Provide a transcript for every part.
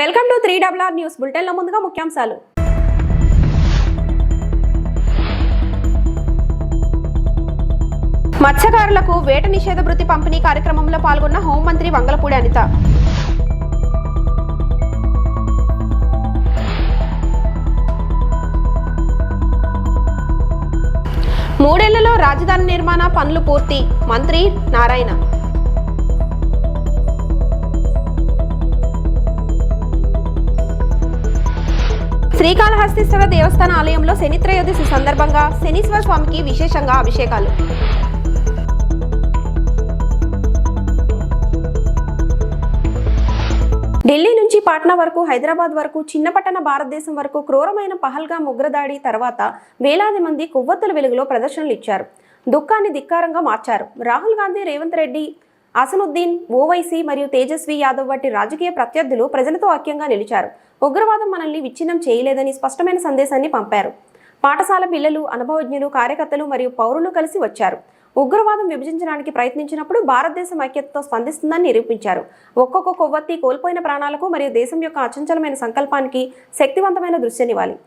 Welcome to 3RR news bulletin లో ముందుగా ముఖ్యాంశాలు. మత్స్యకారులకు వేట నిషేధ భృతి పంపిణీ కార్యక్రమంలో పాల్గొన్న హోంమంత్రి వంగలపూడి అనిత. మూడేళ్లలో రాజధాని నిర్మాణ పనులు పూర్తి, మంత్రి నారాయణ. శ్రీకాళహస్తీశ్వర దేవస్థాన ఆలయంలో శని త్రయోదశి సందర్భంగా శనీశ్వర స్వామికి విశేషంగా అభిషేకాలు. ఢిల్లీ నుంచి పాట్నా వరకు, హైదరాబాద్ వరకు, చిన్నపట్టణ భారతదేశం వరకు క్రూరమైన పహల్గామ్ ఉగ్రదాడి తర్వాత వేలాది మంది కొవ్వొత్తుల వెలుగులో ప్రదర్శనలు ఇచ్చారు. దుఃఖాన్ని ధిక్కారంగా మార్చారు. రాహుల్ గాంధీ, రేవంత్ రెడ్డి, అసనుద్దీన్ ఓవైసీ మరియు తేజస్వి యాదవ్ వంటి రాజకీయ ప్రత్యర్థులు ప్రజలతో ఐక్యంగా నిలిచారు. ఉగ్రవాదం మనల్ని విచ్ఛిన్నం చేయలేదని స్పష్టమైన సందేశాన్ని పంపారు. పాఠశాల పిల్లలు, అనుభవజ్ఞులు, కార్యకర్తలు మరియు పౌరులు కలిసి వచ్చారు. ఉగ్రవాదం విభజించడానికి ప్రయత్నించినప్పుడు భారతదేశం ఐక్యతతో స్పందిస్తుందని నిరూపించారు. ఒక్కొక్క కొవ్వొత్తి కోల్పోయిన ప్రాణాలకు మరియు దేశం యొక్క అచంచలమైన సంకల్పానికి శక్తివంతమైన దృశ్యాన్నివ్వాలి.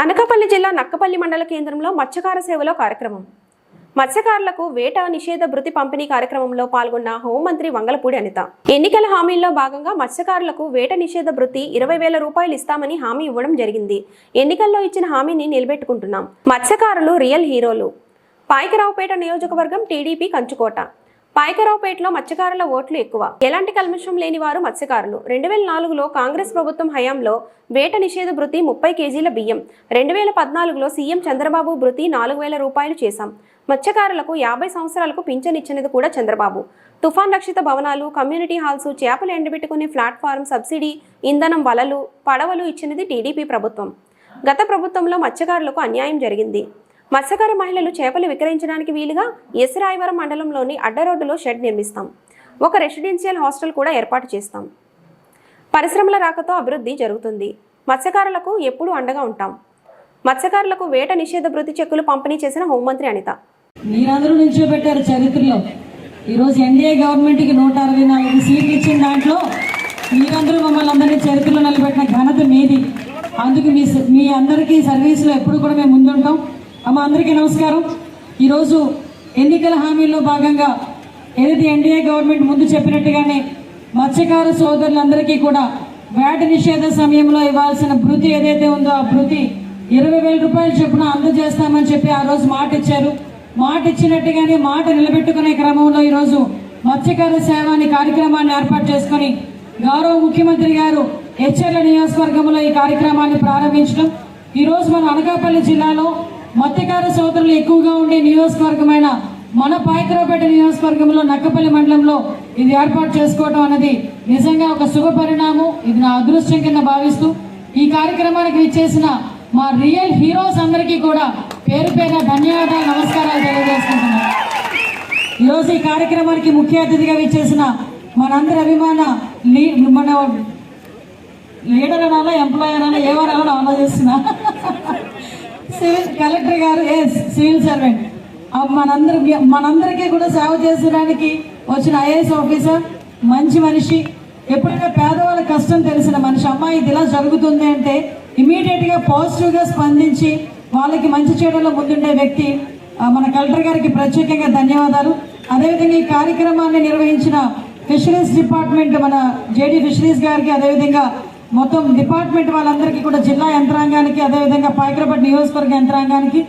అనకాపల్లి జిల్లా నక్కపల్లి మండల కేంద్రంలో మత్స్యకార సేవలో కార్యక్రమం. మత్స్యకారులకు వేట నిషేధ భృతి పంపిణీ కార్యక్రమంలో పాల్గొన్న హోంమంత్రి వంగలపూడి అనిత. ఎన్నికల హామీల్లో భాగంగా మత్స్యకారులకు వేట నిషేధ భృతి 20,000 రూపాయలు ఇస్తామని హామీ ఇవ్వడం జరిగింది. ఎన్నికల్లో ఇచ్చిన హామీని నిలబెట్టుకుంటున్నాం. మత్స్యకారులు రియల్ హీరోలు. పాయకరావుపేట నియోజకవర్గం టీడీపీ కంచుకోట. పాయకరావుపేటలో మత్స్యకారుల ఓట్లు ఎక్కువ. ఎలాంటి కల్మషం లేని వారు మత్స్యకారులు. 2004లో కాంగ్రెస్ ప్రభుత్వం హయాంలో వేట నిషేధ భృతి 30 కేజీల బియ్యం. 2014లో సీఎం చంద్రబాబు భృతి 4,000 రూపాయలు చేశాం. మత్స్యకారులకు 50 సంవత్సరాలకు పింఛన్ ఇచ్చినది కూడా చంద్రబాబు. తుఫాన్ రక్షిత భవనాలు, కమ్యూనిటీ హాల్స్, చేపలు ఎండబెట్టుకునే ప్లాట్ఫారం, సబ్సిడీ ఇంధనం, వలలు, పడవలు ఇచ్చినది టీడీపీ ప్రభుత్వం. గత ప్రభుత్వంలో మత్స్యకారులకు అన్యాయం జరిగింది. మత్స్యకార మహిళలు చేపలు విక్రయించడానికి వీలుగా ఎస్రాయవరం మండలంలోని అడ్డరోడ్డులో షెడ్ నిర్మిస్తాం. ఒక రెసిడెన్షియల్ హాస్టల్ కూడా ఏర్పాటు చేస్తాం. పరిశ్రమల రాకతో అభివృద్ధి జరుగుతుంది. మత్స్యకారులకు ఎప్పుడూ అండగా ఉంటాం. మత్స్యకారులకు వేట నిషేధ భృతి చెక్కులు పంపిణీ చేసిన హోంమంత్రి అనిత. మీరందరూ నిలిచిపెట్టారు చరిత్రలో. ఈరోజు ఎన్డీఏ గవర్నమెంట్కి 164 సీట్లు ఇచ్చిన దాంట్లో మీరందరూ మమ్మల్ని అందరినీ చరిత్రలో నిలబెట్టిన ఘనత మీది. అందుకు మీ అందరికీ సర్వీస్లో ఎప్పుడు కూడా మేము ముందుంటాం. అమ్మ అందరికీ నమస్కారం. ఈరోజు ఎన్నికల హామీల్లో భాగంగా ఏదైతే ఎన్డీఏ గవర్నమెంట్ ముందు చెప్పినట్టుగానే మత్స్యకార సోదరులందరికీ కూడా వేట నిషేధ సమయంలో ఇవ్వాల్సిన భృతి ఏదైతే ఉందో ఆ భృతి 20,000 రూపాయలు చొప్పున అందజేస్తామని చెప్పి ఆ రోజు మాట ఇచ్చారు. మాట ఇచ్చినట్టుగానే మాట నిలబెట్టుకునే క్రమంలో ఈరోజు మత్స్యకార సేవ అనే కార్యక్రమాన్ని ఏర్పాటు చేసుకుని గౌరవ ముఖ్యమంత్రి గారు హెచ్ఎర్ల నియోజకవర్గంలో ఈ కార్యక్రమాన్ని ప్రారంభించడం. ఈరోజు మన అనకాపల్లి జిల్లాలో మత్స్యకార సోదరులు ఎక్కువగా ఉండే నియోజకవర్గమైన మన పాయకరావుపేట నియోజకవర్గంలో నక్కపల్లి మండలంలో ఇది ఏర్పాటు చేసుకోవడం అనేది నిజంగా ఒక శుభ పరిణామం. ఇది నా అదృష్టం కింద భావిస్తూ ఈ కార్యక్రమానికి విచ్చేసిన మా రియల్ హీరోస్ అందరికీ కూడా పేరు పేరున ధన్యవాదాలు, నమస్కారాలు తెలియజేసుకుంటున్నాను. ఈరోజు ఈ కార్యక్రమానికి ముఖ్య అతిథిగా విచ్చేసిన మనందరి అభిమాన మన లీడర్ అనాలా ఎంప్లాయీ అనాలా ఏమనాలో ఆలోచిస్తున్నా సివిల్ కలెక్టర్ గారు సివిల్ సర్వెంట్ మనందరికీ కూడా సేవ చేసడానికి వచ్చిన ఐఏఎస్ ఆఫీసర్, మంచి మనిషి, ఎప్పుడైనా పేదవాళ్ళ కష్టం తెలిసిన మనిషి. అమ్మాయి ఇది ఇలా జరుగుతుంది అంటే ఇమీడియట్గా పాజిటివ్గా స్పందించి వాళ్ళకి మంచి చేయడంలో ముందుండే వ్యక్తి మన కలెక్టర్ గారికి ప్రత్యేకంగా ధన్యవాదాలు. అదేవిధంగా ఈ కార్యక్రమాన్ని నిర్వహించిన ఫిషరీస్ డిపార్ట్మెంట్ మన జేడీ ఫిషరీస్ గారికి, అదేవిధంగా మొత్తం డిపార్ట్మెంట్ వాళ్ళందరికీ కూడా, జిల్లా యంత్రాంగానికి, అదేవిధంగా పాయకరాపేట నియోజకవర్గ యంత్రాంగానికి,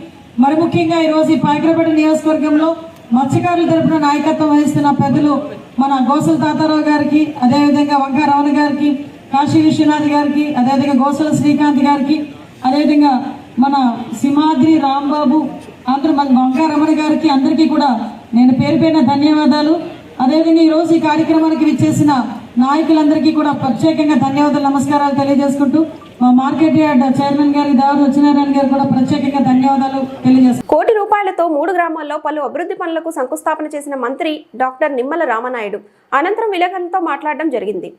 మరి ముఖ్యంగా ఈరోజు ఈ పాయకరాపేట నియోజకవర్గంలో మత్స్యకారుల తరపున నాయకత్వం వహిస్తున్న పెద్దలు మన గోసల తాతారావు గారికి, అదేవిధంగా వంకా రమణ గారికి, కాశీ విశ్వనాథ్ గారికి, అదేవిధంగా గోసల శ్రీకాంత్ గారికి, అదేవిధంగా మన సింహాద్రి రాంబాబు, అందరూ మన వంకా రమణ గారికి, అందరికీ కూడా నేను పేరు పేరున ధన్యవాదాలు. అదేవిధంగా ఈరోజు ఈ కార్యక్రమానికి విచ్చేసిన నాయకులందరికీ కూడా ప్రత్యేకంగా ధన్యవాదాలు, నమస్కారాలు తెలియజేసుకుంటూ మా మార్కెట్ యార్డ్ చైర్మన్ గారికి, దావరి సత్యనారాయణ గారు కూడా ప్రత్యేకంగా ధన్యవాదాలు తెలియజేస్తాను. 1 కోటి రూపాయలతో 3 గ్రామాల్లో పలు అభివృద్ధి పనులకు శంకుస్థాపన చేసిన మంత్రి డాక్టర్ నిమ్మల రామనాయుడు అనంతరం విలేకరులతో మాట్లాడడం జరిగింది. 1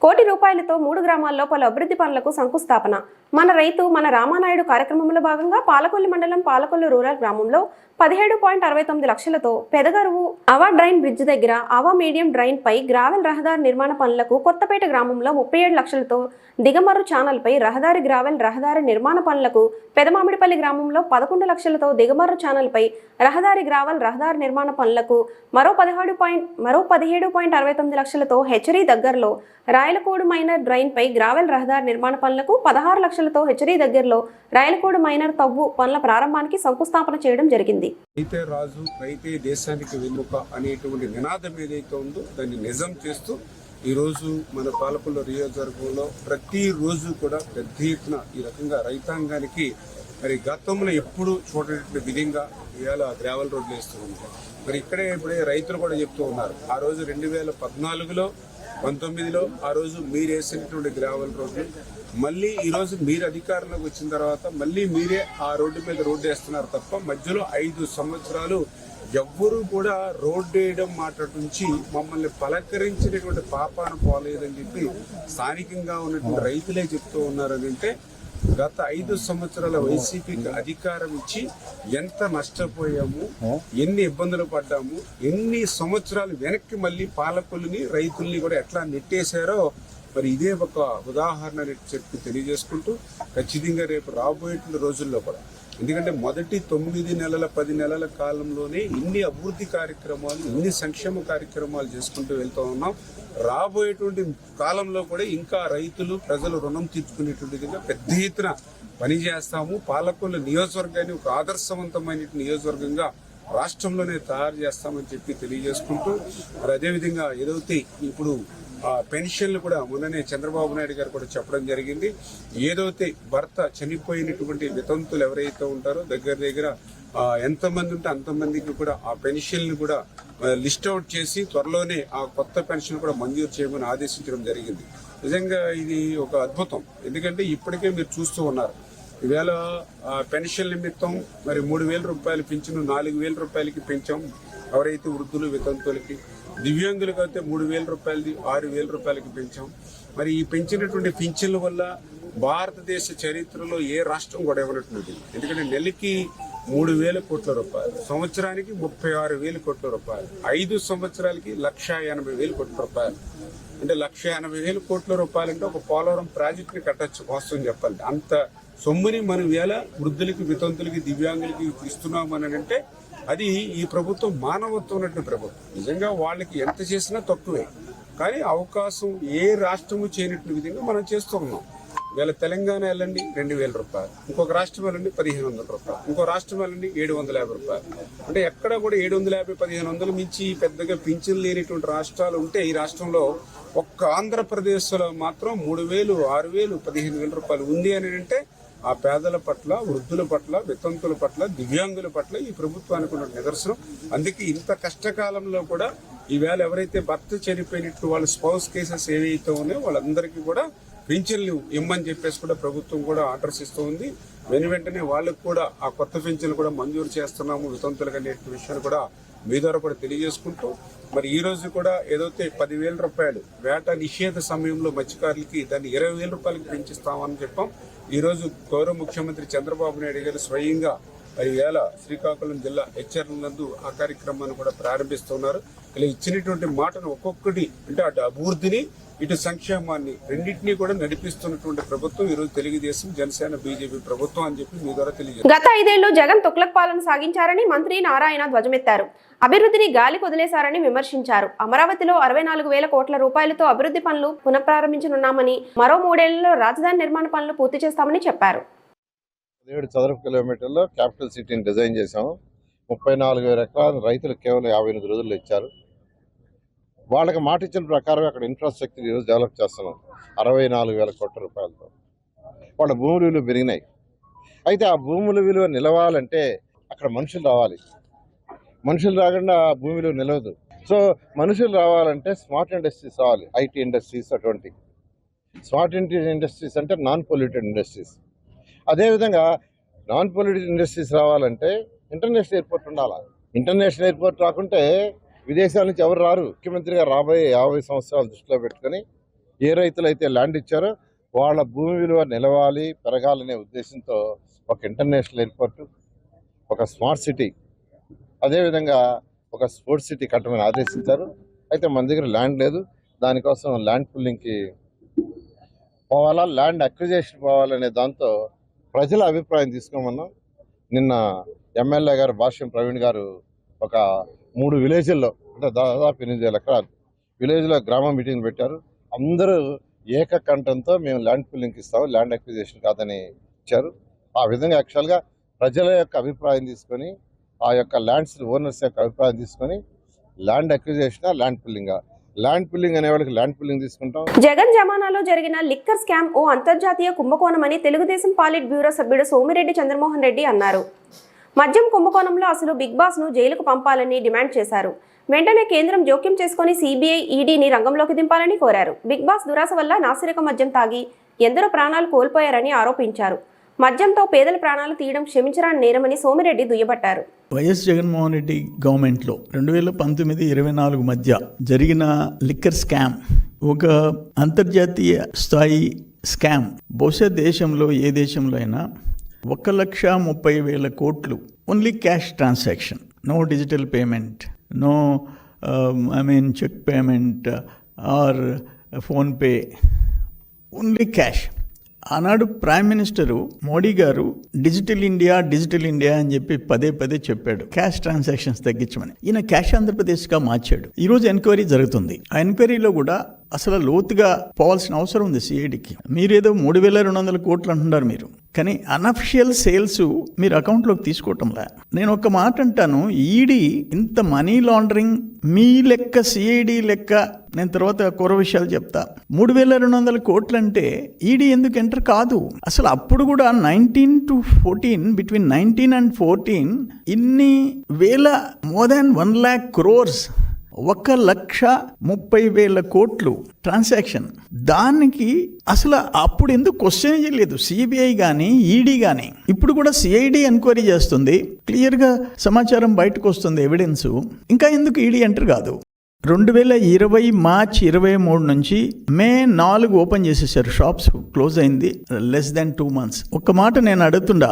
కోటి రూపాయలతో 3 గ్రామాల్లో పలు అభివృద్ధి పనులకు శంకుస్థాపన. మన రైతు మన రామానాయుడు కార్యక్రమంలో భాగంగా పాలకొల్లు మండలం పాలకొల్లు రూరల్ గ్రామంలో 17.69 లక్షలతో పెదగరువు అవా డ్రైన్ బ్రిడ్జ్ దగ్గర అవా మీడియం డ్రైన్ పై గ్రావెల్ రహదారి నిర్మాణ పనులకు, కొత్తపేట గ్రామంలో 37 లక్షలతో దిగమర్రు ఛానల్ పై రహదారి గ్రావెల్ రహదారి నిర్మాణ పనులకు, పెదమామిడిపల్లి గ్రామంలో 11 లక్షలతో దిగమర్రు ఛానల్ పై రహదారి గ్రావెల్ రహదారి నిర్మాణ పనులకు, మరో 17.69 లక్షలతో హెచ్చరీ దగ్గరలో రాయలకోడు మైనర్ డ్రైన్ పై గ్రావెల్ రహదారి నిర్మాణ పనులకు, 16 లక్షలతో హెచ్చరీ దగ్గరలో రాయలకోడు మైనర్ తవ్వు పనుల ప్రారంభానికి శంకుస్థాపన చేయడం జరిగింది. రైతే రాజు, రైతే దేశానికి వెన్నుక అనేటువంటి నినాదం ఏదైతే ఉందో దాన్ని నిజం చేస్తూ ఈరోజు మన పాలకొల్లు నియోజకవర్గంలో ప్రతిరోజు కూడా పెద్ద ఎత్తున ఈ రకంగా రైతాంగానికి మరి గతంలో ఎప్పుడు చూడనటువంటి విధంగా ఇవాళ గ్రావెల్ రోడ్లు వేస్తూ ఉంటారు. మరి ఇప్పుడే రైతులు కూడా చెప్తూ ఉన్నారు, ఆ రోజు 2014లో 19లో ఆ రోజు మీరు వేసినటువంటి గ్రావెల్ రోడ్లు మళ్ళీ ఈరోజు మీరు అధికారంలోకి వచ్చిన తర్వాత మళ్ళీ మీరే ఆ రోడ్డు మీద రోడ్డు వేస్తున్నారు తప్ప మధ్యలో 5 సంవత్సరాలు ఎవ్వరూ కూడా రోడ్డు వేయడం మాట నుంచి మమ్మల్ని పలకరించినటువంటి పాపాన పోలేదని చెప్పి స్థానికంగా ఉన్నటువంటి రైతులే చెప్తూ ఉన్నారని. అంటే గత 5 సంవత్సరాల వైసీపీకి అధికారం ఇచ్చి ఎంత నష్టపోయాము, ఎన్ని ఇబ్బందులు పడ్డాము, ఎన్ని సంవత్సరాలు వెనక్కి మళ్ళీ పాలకుల్ని రైతుల్ని కూడా ఎట్లా నెట్టేశారో మరి ఇదే ఒక ఉదాహరణ చెప్పి తెలియజేసుకుంటూ ఖచ్చితంగా రేపు రాబోయేటువంటి రోజుల్లో కూడా, ఎందుకంటే మొదటి 9 నెలల 10 నెలల కాలంలోనే ఇన్ని అభివృద్ధి కార్యక్రమాలు, ఇన్ని సంక్షేమ కార్యక్రమాలు చేసుకుంటూ వెళ్తూ ఉన్నాం. రాబోయేటువంటి కాలంలో కూడా ఇంకా రైతులు, ప్రజలు రుణం తీర్చుకునేటువంటి విధంగా పెద్ద ఎత్తున పనిచేస్తాము. పాలకొల్లు నియోజకవర్గాన్ని ఒక ఆదర్శవంతమైన నియోజకవర్గంగా రాష్ట్రంలోనే తయారు చేస్తామని చెప్పి తెలియజేసుకుంటూ, మరి అదేవిధంగా ఏదైతే ఇప్పుడు పెన్షన్లు కూడా మొన్ననే చంద్రబాబు నాయుడు గారు కూడా చెప్పడం జరిగింది. ఏదైతే భర్త చనిపోయినటువంటి వితంతులు ఎవరైతే ఉంటారో దగ్గర ఎంతమంది ఉంటే అంతమందికి కూడా ఆ పెన్షన్లు కూడా లిస్ట్ అవుట్ చేసి త్వరలోనే ఆ కొత్త పెన్షన్ కూడా మంజూరు చేయమని ఆదేశించడం జరిగింది. నిజంగా ఇది ఒక అద్భుతం. ఎందుకంటే ఇప్పటికే మీరు చూస్తూ ఉన్నారు, ఈవేళ పెన్షన్ నిమిత్తం మరి 3,000 రూపాయలు పింఛను 4,000 రూపాయలకి పెంచాం ఎవరైతే వృద్ధులు, వితంతులకి. దివ్యాంగులకు అయితే 3,000 రూపాయలది 6,000 రూపాయలకి పెంచాం. మరి ఈ పెంచినటువంటి పింఛన్ల వల్ల భారతదేశ చరిత్రలో ఏ రాష్ట్రం కూడా ఇవ్వనట్టుంది. ఎందుకంటే నెలకి 3,000 కోట్ల రూపాయలు, సంవత్సరానికి 36,000 కోట్ల రూపాయలు, 5 సంవత్సరాలకి 1,80,000 కోట్ల రూపాయలు. అంటే 1,80,000 కోట్ల రూపాయలు అంటే ఒక పోలవరం ప్రాజెక్టుని కట్టచ్చు వాస్తవం చెప్పాలంటే. అంత సొమ్ముని మనం వేళ వృద్ధులకి, వితంతులకి, దివ్యాంగులకి ఇస్తున్నామని అంటే అది ఈ ప్రభుత్వం మానవత్వం ఉన్నటువంటి ప్రభుత్వం. నిజంగా వాళ్ళకి ఎంత చేసినా తక్కువే, కానీ అవకాశం ఏ రాష్ట్రము చేయనటువంటి విధంగా మనం చేస్తూ ఉన్నాం. వీళ్ళ తెలంగాణ వెళ్ళండి 2,000 రూపాయలు, ఇంకొక రాష్ట్రం వెళ్ళండి 1,500 రూపాయలు, ఇంకో రాష్ట్రం వెళ్ళండి 750 రూపాయలు. అంటే ఎక్కడ కూడా 750-1,500 మించి పెద్దగా పింఛన్ లేనిటువంటి రాష్ట్రాలు ఉంటే ఈ రాష్ట్రంలో ఒక్క ఆంధ్రప్రదేశ్లో మాత్రం 3,000, 6,000, 15,000 రూపాయలు ఉంది అని అంటే ఆ పేదల పట్ల, వృద్ధుల పట్ల, వితంతుల పట్ల, దివ్యాంగుల పట్ల ఈ ప్రభుత్వానికి ఉన్న నిదర్శనం. అందుకే ఇంత కష్టకాలంలో కూడా ఈవేళ ఎవరైతే భర్త చనిపోయినట్టు వాళ్ళ స్పౌస్ కేసెస్ ఏవైతే ఉన్నాయో వాళ్ళందరికీ కూడా పింఛన్లు ఇమ్మని చెప్పేసి కూడా ప్రభుత్వం కూడా ఆర్డర్స్ ఇస్తూ ఉంది. వెంటనే వాళ్ళకు కూడా ఆ కొత్త పింఛన్లు కూడా మంజూరు చేస్తున్నాము వితంతులకు అనే విషయాన్ని కూడా మీ ద్వారా కూడా తెలియజేసుకుంటూ మరి ఈ రోజు కూడా ఏదైతే 10,000 రూపాయలు వేట నిషేధ సమయంలో మత్స్యకారులకి దాన్ని 20,000 రూపాయలకి పెంచిస్తామని చెప్పాం. ఈ రోజు గౌరవ ముఖ్యమంత్రి చంద్రబాబు నాయుడు గారు స్వయంగా మరి వేళ శ్రీకాకుళం జిల్లా హెచ్చర్లందు ఆ కార్యక్రమాన్ని కూడా ప్రారంభిస్తున్నారు. ఇలా ఇచ్చినటువంటి మాటను ఒక్కొక్కటి అంటే అటు అభివృద్ధిని ఇటు సంక్షేమాన్ని రెండింటినీ కూడా నడిపిస్తున్నటువంటి ప్రభుత్వం ఈరోజు తెలుగుదేశం జనసేన బీజేపీ ప్రభుత్వం అని చెప్పి మీ ద్వారా తెలియజేస్తారు. గత 5 ఏళ్లు జగన్ తుగ్లక్ పాలన సాగించారని మంత్రి నారాయణ ధ్వజమెత్తారు. అభివృద్ధిని గాలికి వదిలేశారని విమర్శించారు. అమరావతిలో 64,000 కోట్ల రూపాయలతో అభివృద్ధి పనులు పునఃప్రారంభించనున్నామని, మరో 3 ఏళ్లలో రాజధాని నిర్మాణ పనులు పూర్తి చేస్తామని చెప్పారు. 17 చదరపు కిలోమీటర్లో క్యాపిటల్ సిటీని డిజైన్ చేశాము. 34,000 ఎకరాలు రైతులకు కేవలం 58 రోజుల్లో ఇచ్చారు. వాళ్ళకి మాట ఇచ్చిన ప్రకారం అక్కడ ఇన్ఫ్రాస్ట్రక్చర్ ఈరోజు డెవలప్ చేస్తున్నాం 64,000 కోట్ల రూపాయలతో. వాళ్ళ భూముల విలువ పెరిగినాయి. అయితే ఆ భూముల విలువ నిలవాలంటే అక్కడ మనుషులు రావాలి. మనుషులు రాకుండా భూమి విలువ నిలవదు. సో మనుషులు రావాలంటే స్మార్ట్ ఇండస్ట్రీస్ రావాలి. ఐటీ ఇండస్ట్రీస్, అటువంటి స్మార్ట్ ఇండస్ట్రీస్ అంటే నాన్ పొల్యూటెడ్ ఇండస్ట్రీస్. అదేవిధంగా నాన్ పొల్యూటెడ్ ఇండస్ట్రీస్ రావాలంటే ఇంటర్నేషనల్ ఎయిర్పోర్ట్ ఉండాలి. ఇంటర్నేషనల్ ఎయిర్పోర్ట్ రాకుంటే విదేశాల నుంచి ఎవరు రారు. ముఖ్యమంత్రిగా రాబోయే 50 సంవత్సరాలు దృష్టిలో పెట్టుకొని ఏ రైతులైతే ల్యాండ్ ఇచ్చారో వాళ్ళ భూమి విలువ నిలవాలి, పెరగాలనే ఉద్దేశంతో ఒక ఇంటర్నేషనల్ ఎయిర్పోర్టు, ఒక స్మార్ట్ సిటీ, అదేవిధంగా ఒక స్పోర్ట్స్ సిటీ కట్టమని ఆదేశించారు. అయితే మన దగ్గర ల్యాండ్ లేదు. దానికోసం ల్యాండ్ పుల్లింగ్కి పోవాలా, ల్యాండ్ అక్విజిషన్ పోవాలనే దాంతో ప్రజల అభిప్రాయం తీసుకోమన్నాం. నిన్న ఎమ్మెల్యే గారు భాష్యం ప్రవీణ్ గారు ఒక 3 విలేజ్ల్లో అంటే దాదాపు 8,000 ఎకరాలు విలేజ్లో గ్రామ మీటింగ్ పెట్టారు. అందరూ ఏకకంఠంతో మేము ల్యాండ్ పుల్లింగ్కి ఇస్తాము, ల్యాండ్ అక్విజిషన్ కాదని ఇచ్చారు. ఆ విధంగా యాక్చువల్గా ప్రజల యొక్క అభిప్రాయం తీసుకొని, ఆ యొక్క ల్యాండ్స్ ఓనర్స్ యొక్క అభిప్రాయం తీసుకొని ల్యాండ్ అక్విజిషన్, ల్యాండ్ పుల్లింగ్ అనే వాళ్ళకి ల్యాండ్ పుల్లింగ్ తీసుకుంటాం. జగన్ జమానాలో జరిగిన లిక్కర్ స్కామ్ ఓ అంతర్జాతీయ కుంభకోణమని తెలుగుదేశం పాలిట్ బ్యూరో సభ్యుడు సోమిరెడ్డి చంద్రమోహన్ రెడ్డి అన్నారు. మద్యం కుంభకోణంలో అసలు బిగ్ బాస్ ను జైలుకు పంపాలని డిమాండ్ చేశారు. వెంటనే కేంద్రం జోక్యం చేసుకుని సిబిఐ, ఈడీని రంగంలోకి దింపాలని కోరారు. బిగ్ బాస్ దురాశ వల్ల నాసిరకం మద్యం తాగి ఎందరో ప్రాణాలు కోల్పోయారని ఆరోపించారు. మద్యంతో పేదల ప్రాణాలు తీయడం క్షమించరాని నేరమని సోమిరెడ్డి దుయ్యబట్టారు. వైఎస్ జగన్మోహన్ రెడ్డి గవర్నమెంట్లో 2019-24 మధ్య జరిగిన లిక్కర్ స్కామ్ ఒక అంతర్జాతీయ స్థాయి స్కామ్. బహుశా దేశంలో ఏ దేశంలో అయినా 1,30,000 కోట్లు only cash transaction, no digital payment, no cheque payment or PhonePe, only cash. ఆనాడు ప్రైమ్ మినిస్టరు మోడీ గారు డిజిటల్ ఇండియా అని చెప్పి పదే చెప్పాడు, క్యాష్ ట్రాన్సాక్షన్స్ తగ్గించమని. ఈయన క్యాష్ ఆంధ్రప్రదేశ్గా మార్చాడు. ఈరోజు ఎంక్వైరీ జరుగుతుంది. ఆ ఎంక్వైరీలో కూడా అసలు లోతుగా పోవాల్సిన అవసరం ఉంది సిఐడికి. మీరేదో 3,200 కోట్లు అంటున్నారు మీరు, కానీ అనఫిషియల్ సేల్స్ మీరు అకౌంట్లోకి తీసుకోవటంలా. నేను ఒక మాట అంటాను, ఈడీ ఇంత మనీ లాండరింగ్ మీ లెక్క, సిఐడి లెక్క, నేను తర్వాత కూర విషయాలు చెప్తా. 3,200 కోట్లు అంటే ఈడీ ఎందుకు ఎంటర్ కాదు? అసలు అప్పుడు కూడా 19-14, బిట్వీన్ 19 and 14 ఇన్ని వేల, మోర్ దాన్ 1 lakh crores, 1,30,000 కోట్లు ట్రాన్సాక్షన్. దానికి అసలు అప్పుడు ఎందుకు క్వశ్చన్ చేయలేదు సిబిఐ కానీ ఈడీ కానీ. ఇప్పుడు కూడా సిఐడి ఎంక్వైరీ చేస్తుంది, క్లియర్గా సమాచారం బయటకు వస్తుంది, ఎవిడెన్స్. ఇంకా ఎందుకు ఈడీ ఎంటర్ కాదు? 2020 మార్చి 23 నుంచి మే 4 ఓపెన్ చేసేసారు షాప్స్. క్లోజ్ అయింది లెస్ దాన్ 2 months. ఒక్క మాట నేను అడుగుతుండా,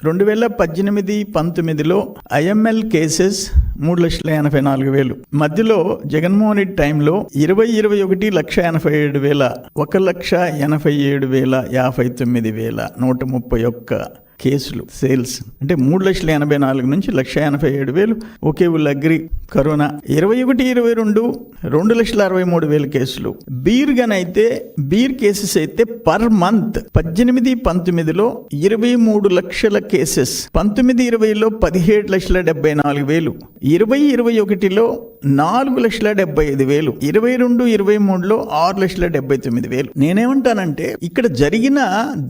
2018-19లో ఐఎంఎల్ కేసెస్ 3,84,000. మధ్యలో జగన్మోహన్ రెడ్డి టైంలో 2021 1,87,000, 1,80,059,131 కేసులు సేల్స్. అంటే 3,84,000 నుంచి 1,87,000 ఒకే ఊళ్ళు అగ్రి. కరోనా 21-22 2,63,000 కేసులు. బీర్ కేసెస్ అయితే పర్ మంత్ 18-19లో 23 లక్షల కేసెస్, 19-20లో 17,74,000, 20-21లో 4,75,000, 22-23లో 6,79,000. నేనేమంటానంటే ఇక్కడ జరిగిన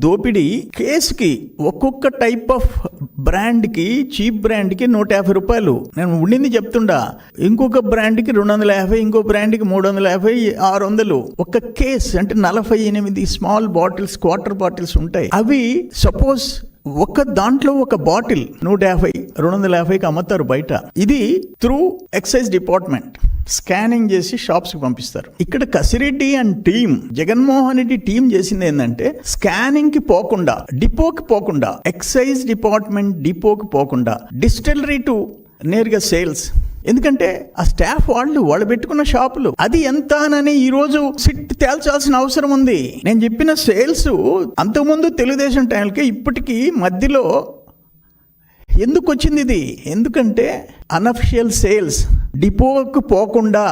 దోపిడీ కేసుకి ఒక్కొక్క టైప్ ఆఫ్ బ్రాండ్కి, చీప్ బ్రాండ్కి 150 రూపాయలు నేను ఉండింది చెప్తుండా. ఇంకొక బ్రాండ్కి 250, ఇంకో బ్రాండ్కి 350, 600. ఒక కేస్ అంటే 48 స్మాల్ బాటిల్స్, క్వార్టర్ బాటిల్స్ ఉంటాయి. అవి సపోజ్ ఒక దాంట్లో ఒక బాటిల్ 150, 250కి అమ్ముతారు బయట. ఇది త్రూ ఎక్సైజ్ డిపార్ట్మెంట్ స్కానింగ్ చేసి షాప్స్ కి పంపిస్తారు. ఇక్కడ Kasireddy and team, Jaganmohan Reddy team చేసింది ఏంటంటే స్కానింగ్ కి పోకుండా, డిపోకి పోకుండా, ఎక్సైజ్ డిపార్ట్మెంట్ డిపోకి పోకుండా డిస్టిలరీ టు నేరుగా సేల్స్. ఎందుకంటే ఆ స్టాఫ్ వాళ్ళు పెట్టుకున్న షాపులు అది ఎంత అని ఈరోజు సిట్ తేల్చాల్సిన అవసరం ఉంది. నేను చెప్పిన సేల్స్ అంతకుముందు తెలుగుదేశం టైంకి ఇప్పటికీ మధ్యలో ఎందుకు వచ్చింది ఇది? ఎందుకంటే అనఫిషియల్ సేల్స్, డిపోకు పోకుండా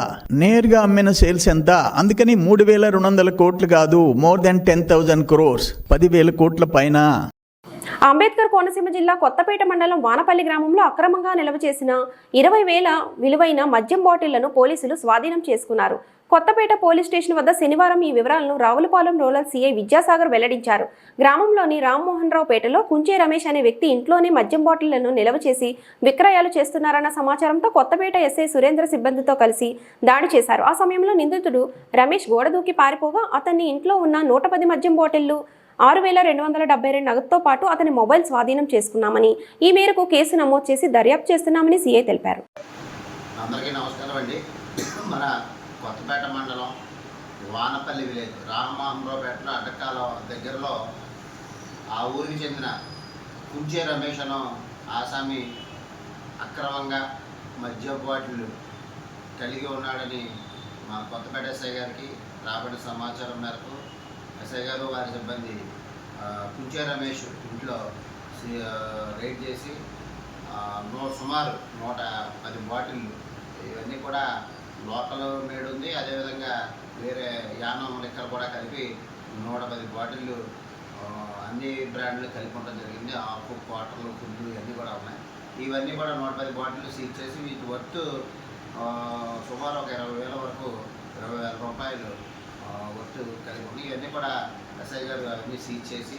నేరుగా అమ్మిన సేల్స్ ఎంత? అందుకని 3,200 కోట్లు కాదు, మోర్ దెన్ 10,000 crores, 10,000 కోట్ల పైన. అంబేద్కర్ కోనసీమ జిల్లా కొత్తపేట మండలం వానపల్లి గ్రామంలో అక్రమంగా నిల్వ చేసిన 20,000 విలువైన మద్యం బాటిళ్లను పోలీసులు స్వాధీనం చేసుకున్నారు. కొత్తపేట పోలీస్ స్టేషన్ వద్ద శనివారం ఈ వివరాలను రావులపాలెం రూరల్ సీఐ విద్యాసాగర్ వెల్లడించారు. గ్రామంలోని రామ్మోహన్ రావు పేటలో కుంచే రమేష్ అనే వ్యక్తి ఇంట్లోనే మద్యం బాటిళ్లను నిల్వ చేసి విక్రయాలు చేస్తున్నారన్న సమాచారంతో కొత్తపేట ఎస్ఐ సురేంద్ర సిబ్బందితో కలిసి దాడి చేశారు. ఆ సమయంలో నిందితుడు రమేష్ గోడ దూకి పారిపోగా అతన్ని ఇంట్లో ఉన్న 110 మద్యం బాటిళ్లు, 6,272 నగదుతో పాటు అతని మొబైల్ స్వాధీనం చేసుకున్నామని, ఈ మేరకు కేసు నమోదు చేసి దర్యాప్తు చేస్తున్నామని సీఐ తెలిపారు. అందరికీ నమస్కారం అండి. మన కొత్తపేట మండలం వానపల్లి విలేజ్ రామ్మోహన్రావుపేటలో అడ్డకాల దగ్గరలో ఆ ఊరికి చెందిన కుంచే రమేష్ అను ఆసామి అక్రమంగా మద్యం బాటిల్ కలిగి ఉన్నాడని మా కొత్తపేట ఎస్ఐ గారికి రాబడిన సమాచారం మేరకు ఎస్ఐ గారు వారి సిబ్బంది కుంచే రమేష్ ఇంట్లో రైడ్ చేసి సుమారు 110 బాటిళ్ళు, ఇవన్నీ కూడా లోకల్ మేడ్ ఉంది, అదేవిధంగా వేరే యానం లిక్కర్ కూడా కలిపి 110 బాటిళ్ళు అన్ని బ్రాండ్లు కలిపి ఉండడం జరిగింది. ఆకు, క్వార్టర్లు, ఫుడ్లు ఇవన్నీ కూడా ఉన్నాయి. ఇవన్నీ కూడా 110 బాటిళ్ళు సీజ్ చేసి వీటి వర్త్ సుమారు ఒక 20,000 వరకు, 20,000 రూపాయలు వర్త్ కలిగి ఉంది. ఇవన్నీ కూడా ఎస్ఐ గారు అవన్నీ సీజ్ చేసి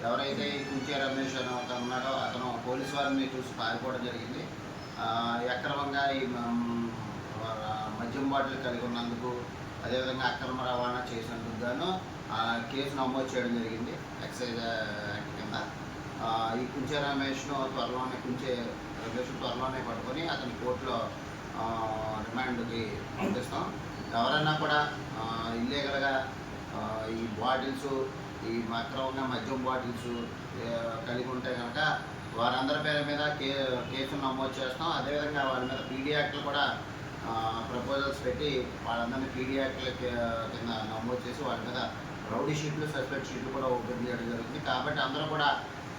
ఎవరైతే ఈ కుంచే రమేష్ అని అతను ఉన్నాడో అతను పోలీసు వారిని చూసి పారిపోవడం జరిగింది. అక్రమంగా ఈ మద్యం బాటిల్ కలిగి ఉన్నందుకు, అదేవిధంగా అక్రమ రవాణా చేసినందుకు గాను కేసు నమోదు చేయడం జరిగింది ఎక్సైజ్ యాక్ట్ కింద. ఈ కుంచే రమేష్ను త్వరలోనే పట్టుకొని అతని కోర్టులో రిమాండ్కి పంపిస్తాం. ఎవరైనా కూడా ఇల్లీగల్గా ఈ బాటిల్స్, ఈ అక్రమంగా మద్యం బాటిల్స్ కలిగి ఉంటే కనుక వారందరి పేరు మీద కేసులు నమోదు చేస్తాం. అదేవిధంగా వాళ్ళ మీద పీడీ యాక్ట్లు కూడా ప్రపోజల్స్ పెట్టి వాళ్ళందరినీ పీడీ యాక్ట్ల కింద నమోదు చేసి వాళ్ళ మీద రౌడీ షీట్లు, సస్పెక్ట్ షీట్లు కూడా ఓపెన్ చేయడం జరుగుతుంది. కాబట్టి అందరూ కూడా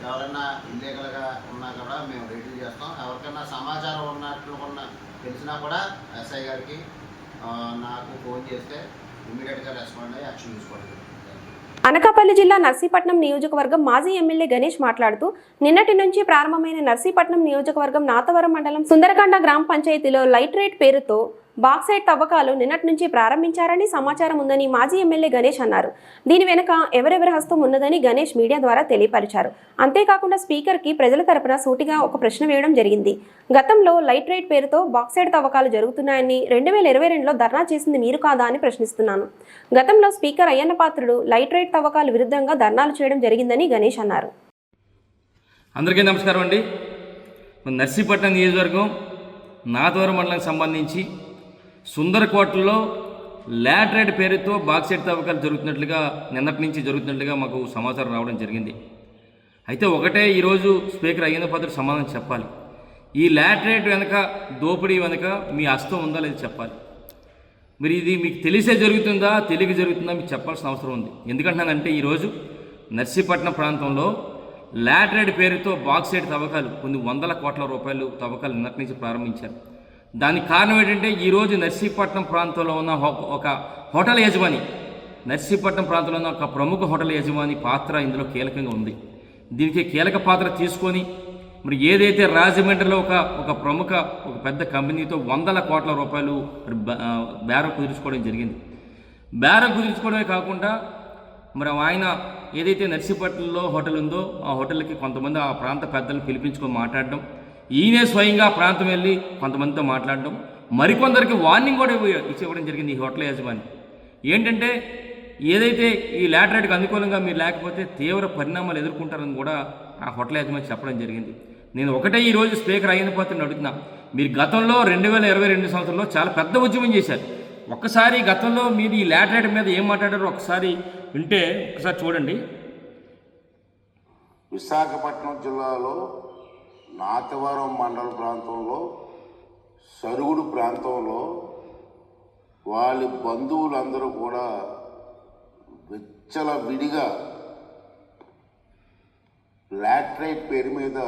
ఎవరైనా ఇల్లీగల్గా ఉన్నా కూడా మేము రైడ్లు చేస్తాం. ఎవరికైనా సమాచారం ఉన్నట్లు తెలిసినా కూడా ఎస్ఐ గారికి నాకు ఫోన్ చేస్తే ఇమీడియట్గా రెస్పాండ్ అయ్యి యాక్షన్ తీసుకోవడం. అనకాపల్లి జిల్లా నర్సీపట్నం నియోజకవర్గం మాజీ ఎమ్మెల్యే గణేష్ మాట్లాడుతూ నిన్నటి నుంచి ప్రారంభమైన నర్సీపట్నం నియోజకవర్గం నాతవరం మండలం సుందరకండ గ్రామ పంచాయతీలో లైట్రేట్ పేరుతో బాక్సైట్ తవ్వకాలు నిన్నటి నుంచి ప్రారంభించారని సమాచారం ఉందని మాజీ ఎమ్మెల్యే గణేష్ అన్నారు. దీని వెనుక ఎవరెవరి హస్తం ఉన్నదని గణేష్ మీడియా ద్వారా తెలియపరిచారు. అంతేకాకుండా స్పీకర్కి ప్రజల తరపున సూటిగా ఒక ప్రశ్న వేయడం జరిగింది. గతంలో లైట్రేట్ పేరుతో బాక్సైట్ తవ్వకాలు జరుగుతున్నాయని 2022లో ధర్నా చేసింది మీరు కాదా అని ప్రశ్నిస్తున్నాను. గతంలో స్పీకర్ అయ్యన్న పాత్రుడు లైట్రేట్ తవ్వకాల విరుద్ధంగా ధర్నాలు చేయడం జరిగిందని గణేష్ అన్నారు. అందరికీ నమస్కారం అండి. నర్సీపట్నం నియోజకవర్గం నాతవరం మండలానికి సంబంధించి సుందరకోటలో లాటరైట్ పేరుతో బాక్సైట్ తవ్వకాలు జరుగుతున్నట్లుగా నిన్నటి నుంచి జరుగుతున్నట్లుగా మాకు సమాచారం రావడం జరిగింది. అయితే ఒకటే ఈరోజు స్పీకర్ అయ్యన్న పాత్రుడు సమాధానం చెప్పాలి. ఈ లాటరైట్ వెనక, దోపిడీ వెనక మీ హస్తం ఉందా లేదా చెప్పాలి. మరి ఇది మీకు తెలిసే జరుగుతుందా, తెలియక జరుగుతుందా మీకు చెప్పాల్సిన అవసరం ఉంది. ఎందుకంటున్నానంటే ఈరోజు నర్సీపట్నం ప్రాంతంలో లాటరైట్ పేరుతో బాక్సైట్ తవ్వకాలు కొన్ని 100 కోట్ల రూపాయలు తవ్వకాలు నిన్నటి నుంచి ప్రారంభించారు. దానికి కారణం ఏంటంటే ఈరోజు నర్సీపట్నం ప్రాంతంలో ఉన్న ఒక హోటల్ యజమాని, నర్సీపట్నం ప్రాంతంలో ఉన్న ఒక ప్రముఖ హోటల్ యజమాని పాత్ర ఇందులో కీలకంగా ఉంది. దీనికి కీలక పాత్ర తీసుకొని మరి ఏదైతే రాజమండ్రిలో ఒక ప్రముఖ ఒక పెద్ద కంపెనీతో 100 కోట్ల రూపాయలు బేరం కుదుర్చుకోవడం జరిగింది. బేరం కుదుర్చుకోవడమే కాకుండా మరి ఆయన ఏదైతే నర్సీపట్నంలో హోటల్ ఉందో ఆ హోటల్కి కొంతమంది ఆ ప్రాంత పెద్దలను పిలిపించుకొని మాట్లాడడం, ఈయనే స్వయంగా ఆ ప్రాంతం వెళ్ళి కొంతమందితో మాట్లాడడం, మరికొందరికి వార్నింగ్ కూడా ఇవ్వడం జరిగింది. ఈ హోటల్ యజమాని ఏంటంటే ఏదైతే ఈ లాటరైట్కి అనుకూలంగా మీరు లేకపోతే తీవ్ర పరిణామాలు ఎదుర్కొంటారని కూడా ఆ హోటల్ యజమాని చెప్పడం జరిగింది. నేను ఒకటే ఈరోజు స్పీకర్ అయ్యన్న పాత్రని అడుగుతున్నా, మీరు గతంలో 2022 సంవత్సరంలో చాలా పెద్ద ఉద్యమం చేశారు. ఒక్కసారి గతంలో మీరు ఈ లాటరైట్ మీద ఏం మాట్లాడారో ఒకసారి వింటే ఒకసారి చూడండి. విశాఖపట్నం జిల్లాలో నాతవరం మండల ప్రాంతంలో సరుగుడు ప్రాంతంలో వాళ్ళ బంధువులందరూ కూడా విచ్చలవిడిగా లాటరైట్ పేరు మీద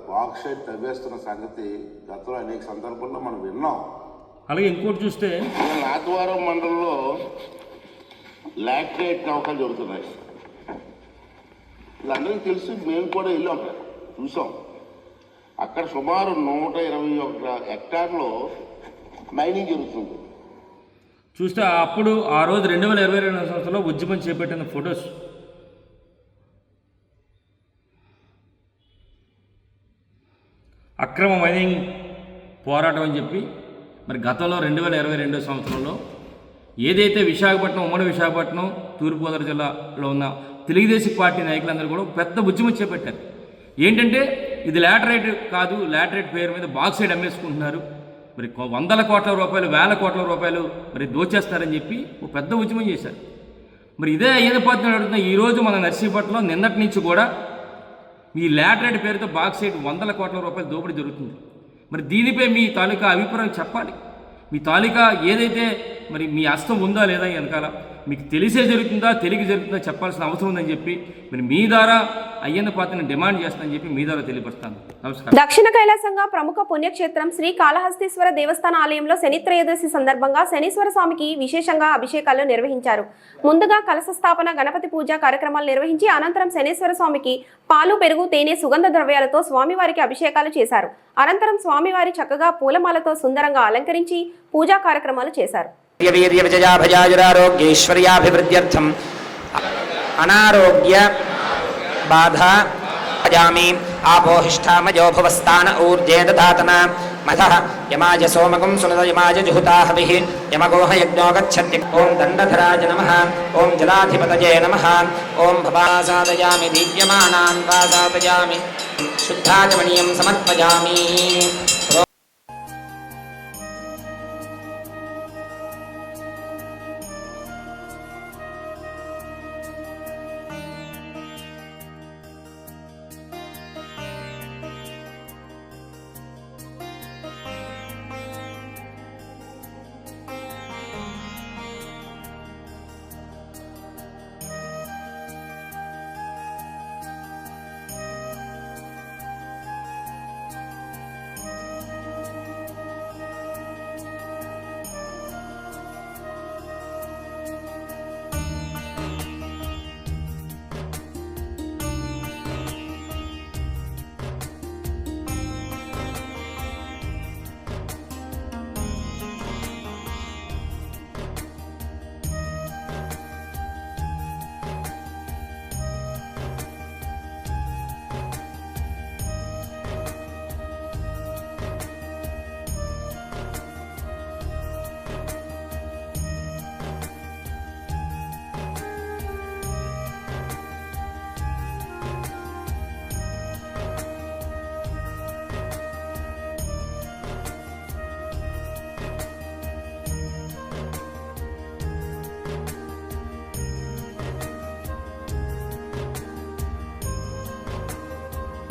బాక్సైట్ తవ్వేస్తున్న సంగతి గతంలో అనేక సందర్భాల్లో మనం విన్నాం. అలాగే ఇంకోటి చూస్తే నాతవరం మండలంలో లాటరైట్ నౌకలు జరుగుతున్నాయి. వీళ్ళందరికీ తెలిసి మేము కూడా వెళ్ళాం, చూసాం. అక్కడ సుమారు 121 హెక్టార్లో మైనింగ్ జరుగుతుంది. చూస్తే అప్పుడు ఆ రోజు 2022 సంవత్సరంలో ఉద్యమం చేపట్టిన ఫొటోస్. అక్రమ మైనింగ్ పోరాటం అని చెప్పి మరి గతంలో 2022 సంవత్సరంలో ఏదైతే విశాఖపట్నం, ఉమ్మడి విశాఖపట్నం, తూర్పుగోదావరి జిల్లాలో ఉన్న తెలుగుదేశం పార్టీ నాయకులందరూ కూడా పెద్ద ఉద్యమం చేపట్టారు. ఏంటంటే ఇది లాటరైట్ కాదు, లాటరైట్ పేరు మీద బాక్సైడ్ అమ్మేసుకుంటున్నారు, మరి వందల కోట్ల రూపాయలు, వేల కోట్ల రూపాయలు మరి దోచేస్తారని చెప్పి ఒక పెద్ద ఉద్యమం చేశారు. మరి ఇదే అయ్యన్న పాత్ర అడుగుతున్న ఈరోజు మన నర్సీపట్నంలో నిన్నటి నుంచి కూడా ఈ లాటరైట్ పేరుతో బాక్సైడ్ వందల కోట్ల రూపాయలు దోపిడీ జరుగుతుంది. మరి దీనిపై మీ తాలూకా అభిప్రాయం చెప్పాలి. మీ తాలూకా ఏదైతే మరి మీ హస్తం ఉందా లేదా వెనకాల మీకు తెలిసే జరుగుతుందా, తెలియక జరుగుతుందా చెప్పాల్సిన అవసరం ఉందని చెప్పి మరి మీ ద్వారా అయ్యన్న పాత్రని డిమాండ్ చేస్తానని చెప్పి మీ ద్వారా తెలియపరుస్తాను. నమస్కారం. దక్షిణ కైలాసంగా ప్రముఖ పుణ్యక్షేత్రం శ్రీ కాళహస్తీశ్వర దేవస్థాన ఆలయంలో శని త్రయోదశి సందర్భంగా శనీశ్వర స్వామికి విశేషంగా అభిషేకాలు నిర్వహించారు. ముందుగా కలశ స్థాపన, గణపతి పూజ కార్యక్రమాలు నిర్వహించి అనంతరం శనీశ్వర స్వామికి పాలు, పెరుగు, తేనె, సుగంధ ద్రవ్యాలతో స్వామివారికి అభిషేకాలు చేశారు. అనంతరం స్వామివారి చక్కగా పూలమాలతో సుందరంగా అలంకరించి పూజా కార్యక్రమాలు చేశారు. వీర్య విజయాభయాజురారోగ్యైశ్వర్యాభివృద్ధ్యర్థం అనారోగ్య బాధ అజామి ఆపోహిష్టామజో భువస్థాన ఊర్జే దధాతన మధః యమాయ సోమకం సునద యమాయ జుహుతాహవిః యమగోహ యజ్ఞో గచ్చత్య. ఓం దండధరాయ నమః, ఓం జలాధిపతయే నమః, ఓం భవాసాదయామి దీప్యమానాన్ వాసాదయామి శుద్ధాచమణీయం సమర్పయామి.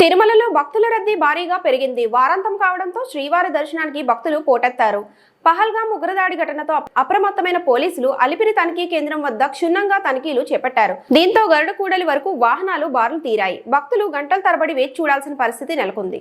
తిరుమలలో భక్తుల రద్దీ భారీగా పెరిగింది. వారాంతం కావడంతో శ్రీవారి దర్శనానికి భక్తులు పోటెత్తారు. పహల్గామ్ ఉగ్రదాడి ఘటనతో అప్రమత్తమైన పోలీసులు అలిపిరి తనిఖీ కేంద్రం వద్ద క్షుణ్ణంగా తనిఖీలు చేపట్టారు. దీంతో గరుడకూడలి వరకు వాహనాలు బారులు తీరాయి. భక్తులు గంటల తరబడి వేచి చూడాల్సిన పరిస్థితి నెలకొంది.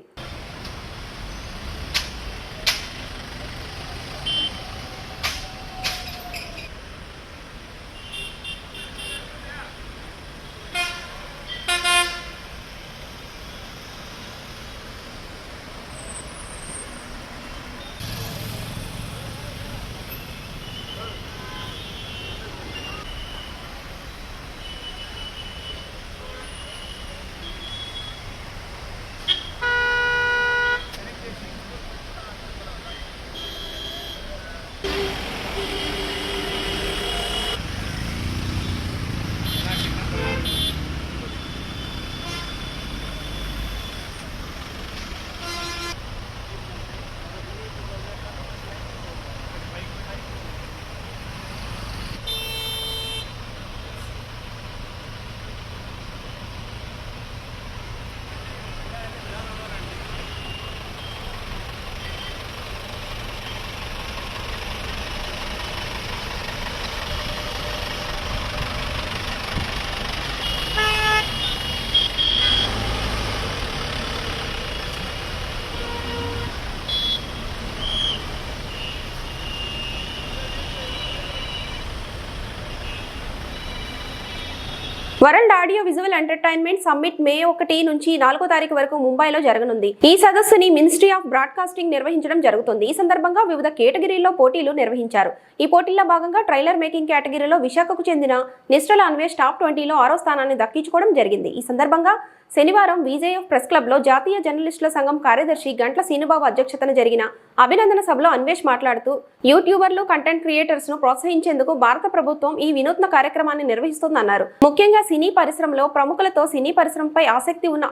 World audio visual entertainment summit May 1 నుంచి 4వ తారీఖు వరకు ముంబైలో జరగనుంది. ఈ సదస్సుని మినిస్ట్రీ ఆఫ్ బ్రాడ్కాస్టింగ్ నిర్వహించడం జరుగుతుంది. ఈ సందర్భంగా వివిధ కేటగిరీల్లో పోటీలు నిర్వహించారు. ఈ పోటీల్లో భాగంగా ట్రైలర్ మేకింగ్ కేటగిరీలో విశాఖకు చెందిన నిస్టల్ అన్వేష్ టాప్ 20లో 6వ స్థానాన్ని దక్కించుకోవడం జరిగింది. ఈ సందర్భంగా శనివారం విజేఎఫ్ ప్రెస్ క్లబ్లో జాతీయ జర్నలిస్టుల సంఘం కార్యదర్శి గంట్ల సీనుబాబు అధ్యక్షతన జరిగిన అభినందన సభలో అన్వేష్ మాట్లాడుతూ యూట్యూబర్లు, కంటెంట్ క్రియేటర్స్ ను ప్రోత్సహించేందుకు భారత ప్రభుత్వం ఈ వినూత్న కార్యక్రమాన్ని నిర్వహిస్తోందన్నారు. ముఖ్యంగా సినీ పరిశ్రమలో ప్రముఖులతో సినీ పరిశ్రమపై ఆసక్తి ఉన్న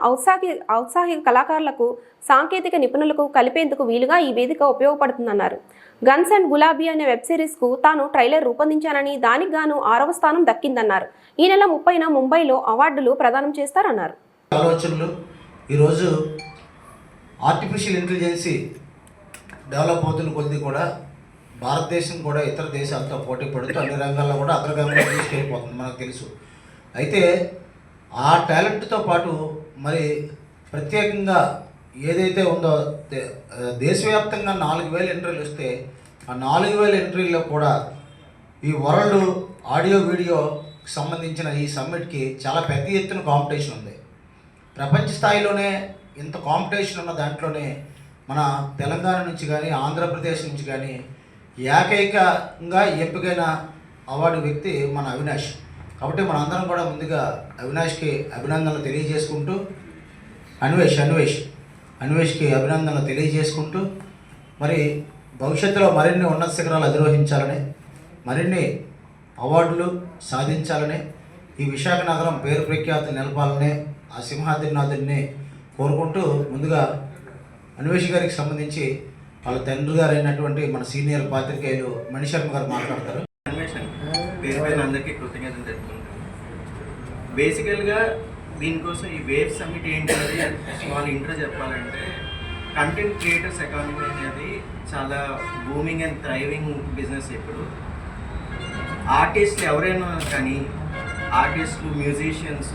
ఔత్సాహిక కళాకారులకు, సాంకేతిక నిపుణులకు కలిపేందుకు వీలుగా ఈ వేదిక ఉపయోగపడుతుందన్నారు. గన్స్ అండ్ గులాబీ అనే వెబ్ సిరీస్ కు తాను ట్రైలర్ రూపొందించానని, దానికి గాను 6వ స్థానం దక్కిందన్నారు. ఈ నెల 30న ముంబైలో అవార్డులు ప్రదానం చేస్తారన్నారు. ఆలోచనలు ఈరోజు ఆర్టిఫిషియల్ ఇంటెలిజెన్సీ డెవలప్ అవుతున్న కొద్ది కూడా భారతదేశం కూడా ఇతర దేశాలతో పోటీ పడుతూ అన్ని రంగాల్లో కూడా అగ్రగామిగా తీసుకెళ్ళిపోతుంది, మనకు తెలుసు. అయితే ఆ టాలెంట్తో పాటు మరి ప్రత్యేకంగా ఏదైతే ఉందో దేశవ్యాప్తంగా 4000 ఎంట్రీలు వస్తే ఆ 4000 ఎంట్రీల్లో కూడా ఈ వరల్డ్ ఆడియో వీడియోకి సంబంధించిన ఈ సమ్మిట్కి చాలా పెద్ద ఎత్తున కాంపిటీషన్ ఉంది. ప్రపంచ స్థాయిలోనే ఇంత కాంపిటీషన్ ఉన్న దాంట్లోనే మన తెలంగాణ నుంచి కానీ, ఆంధ్రప్రదేశ్ నుంచి కానీ ఏకైకంగా ఎంపికైన అవార్డు వ్యక్తి మన అవినాష్. కాబట్టి మన అందరం కూడా ముందుగా అవినాష్కి అభినందనలు తెలియజేసుకుంటూ అన్వేష్కి అభినందనలు తెలియజేసుకుంటూ మరి భవిష్యత్తులో మరిన్ని ఉన్నత శిఖరాలు అధిరోహించాలని, మరిన్ని అవార్డులు సాధించాలని, ఈ విశాఖ నగరం పేరు ప్రఖ్యాతి నిలపాలని ఆ సింహాద్రినాథుడిని కోరుకుంటూ ముందుగా అన్వేష్ గారికి సంబంధించి వాళ్ళ తండ్రి గారు అయినటువంటి మన సీనియర్ పాత్రికేయులు మణిశర్మ గారు మాట్లాడతారు. అన్వేషణ పేరు పైన అందరికీ కృతజ్ఞతలు తెలుపుకుంటాను. బేసికల్గా దీనికోసం ఈ వేవ్ సమ్మిట్ ఏంటి అనేది స్మాల్ ఇంట్రో చెప్పాలంటే, కంటెంట్ క్రియేటర్స్ ఎకానమీ అనేది చాలా బూమింగ్ అండ్ థ్రైవింగ్ బిజినెస్. ఇప్పుడు ఆర్టిస్టులు ఎవరైనా కానీ, ఆర్టిస్టులు, మ్యూజిషియన్స్,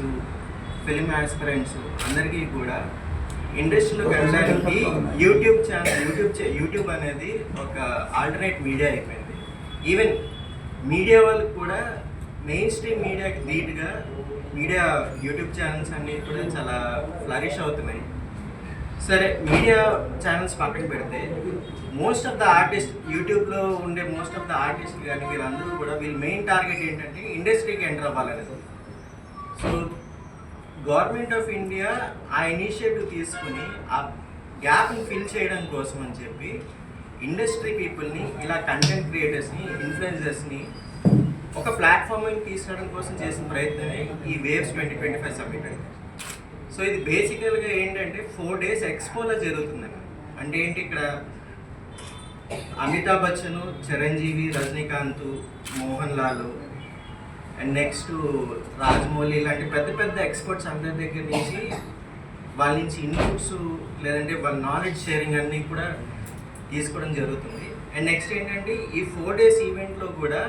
ఫిల్మ్ ఆస్పిరెంట్స్ అందరికీ కూడా ఇండస్ట్రీలోకి వెళ్ళడానికి యూట్యూబ్ అనేది ఒక ఆల్టర్నేట్ మీడియా అయిపోయింది. ఈవెన్ మీడియా వాళ్ళకి కూడా మెయిన్ స్ట్రీమ్ మీడియాకి ధీటుగా యూట్యూబ్ ఛానల్స్ అన్నీ కూడా చాలా ఫ్లరిష్ అవుతున్నాయి. సరే, మీడియా ఛానల్స్ పక్కన పెడితే మోస్ట్ ఆఫ్ ద ఆర్టిస్ట్ యూట్యూబ్లో ఉండే మోస్ట్ ఆఫ్ ద ఆర్టిస్ట్ కానీ వీళ్ళందరూ కూడా వీళ్ళ మెయిన్ టార్గెట్ ఏంటంటే ఇండస్ట్రీకి ఎంటర్ అవ్వాలనేది. సో గవర్నమెంట్ ఆఫ్ ఇండియా ఆ ఇనిషియేటివ్ తీసుకుని ఆ గ్యాప్ని ఫిల్ చేయడం కోసం అని చెప్పి ఇండస్ట్రీ పీపుల్ని, ఇలా కంటెంట్ క్రియేటర్స్ని, ఇన్ఫ్లుయెన్సర్స్ని ఒక ప్లాట్ఫామ్ని తీసుకురావడం కోసం చేసిన ప్రయత్నమే ఈ వేవ్స్ 2025 సమ్మిట్ అంటే. సో ఇది బేసికల్గా ఏంటంటే 4 days ఎక్స్పోలో జరుగుతుందండి. అంటే ఏంటి, ఇక్కడ అమితాబ్ బచ్చన్, చిరంజీవి, రజనీకాంత్, మోహన్ లాల్ అండ్ నెక్స్ట్ రాజమౌళి ఇలాంటి పెద్ద పెద్ద ఎక్స్పర్ట్స్ అందరి దగ్గర నుంచి వాళ్ళ నుంచి ఇన్పుట్స్ లేదంటే వాళ్ళ నాలెడ్జ్ షేరింగ్ అన్నీ కూడా తీసుకోవడం జరుగుతుంది. అండ్ నెక్స్ట్ ఏంటంటే ఈ 4 days ఈవెంట్లో కూడా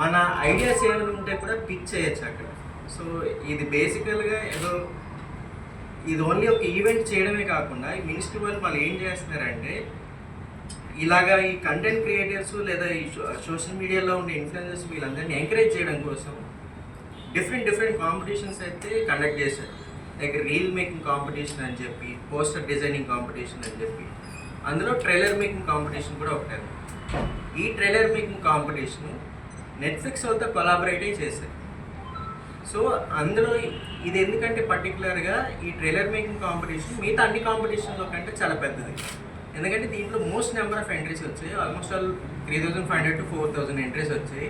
మన ఐడియాస్ ఏమైనా ఉంటే కూడా పిచ్ చేయొచ్చు అక్కడ. సో ఇది బేసికల్గా ఇది ఓన్లీ ఒక ఈవెంట్ చేయడమే కాకుండా ఈ మినిస్ట్రీ వాళ్ళు ఏం చేస్తున్నారంటే, ఇలాగా ఈ కంటెంట్ క్రియేటర్స్ లేదా ఈ సోషల్ మీడియాలో ఉండే ఇన్ఫ్లుయెన్సర్స్ వీళ్ళందరినీ ఎంకరేజ్ చేయడం కోసం డిఫరెంట్ కాంపిటీషన్స్ అయితే కండక్ట్ చేశారు. లైక్ రీల్ మేకింగ్ కాంపిటీషన్ అని చెప్పి, పోస్టర్ డిజైనింగ్ కాంపిటీషన్ అని చెప్పి, అందులో ట్రైలర్ మేకింగ్ కాంపిటీషన్ కూడా ఒకటి. ఈ ట్రైలర్ మేకింగ్ కాంపిటీషన్ నెట్ఫ్లిక్స్ వాళ్ళతో కొలాబరేట్ చేశారు. సో అందులో ఇది ఎందుకంటే పర్టికులర్గా ఈ ట్రైలర్ మేకింగ్ కాంపిటీషన్ మిగతా అన్ని కాంపిటీషన్లో కంటే చాలా పెద్దది. ఎందుకంటే దీంట్లో మోస్ట్ నెంబర్ ఆఫ్ ఎంట్రీస్ వచ్చాయి. ఆల్మోస్ట్ ఆల్ 3500 to 4000 ఎంట్రీస్ వచ్చాయి.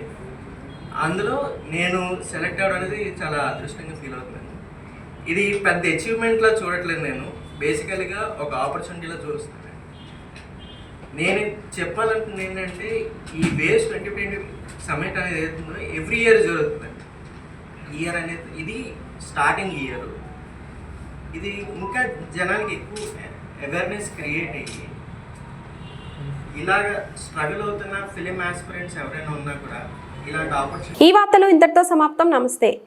అందులో నేను సెలెక్ట్ అవ్వడం అనేది చాలా అదృష్టంగా ఫీల్ అవుతున్నాను. ఇది పెద్ద అచీవ్మెంట్లా చూడట్లేదు, నేను బేసికల్గా ఒక ఆపర్చునిటీలో చూస్తున్నాను. నేను చెప్పాలనుకుంది ఏంటంటే, ఈ వేవ్స్ 2020 సమ్మిట్ అనేది ఏదైతుందో ఎవ్రీ ఇయర్ జరుగుతుందండి. ఇయర్ అనేది ఇది స్టార్టింగ్ ఇయర్. ఇది ఇంకా జనానికి ఎక్కువ అవేర్నెస్ క్రియేట్ అయ్యి ఇలాగ స్ట్రగుల్ అవుతున్న ఫిలిం ఆస్పిరెంట్స్ ఎవరైనా ఉన్నా కూడా ఇలాంటి ఆపర్చునిటీ. ఈ వార్తలు ఇంతటితో సమాప్తం. నమస్తే.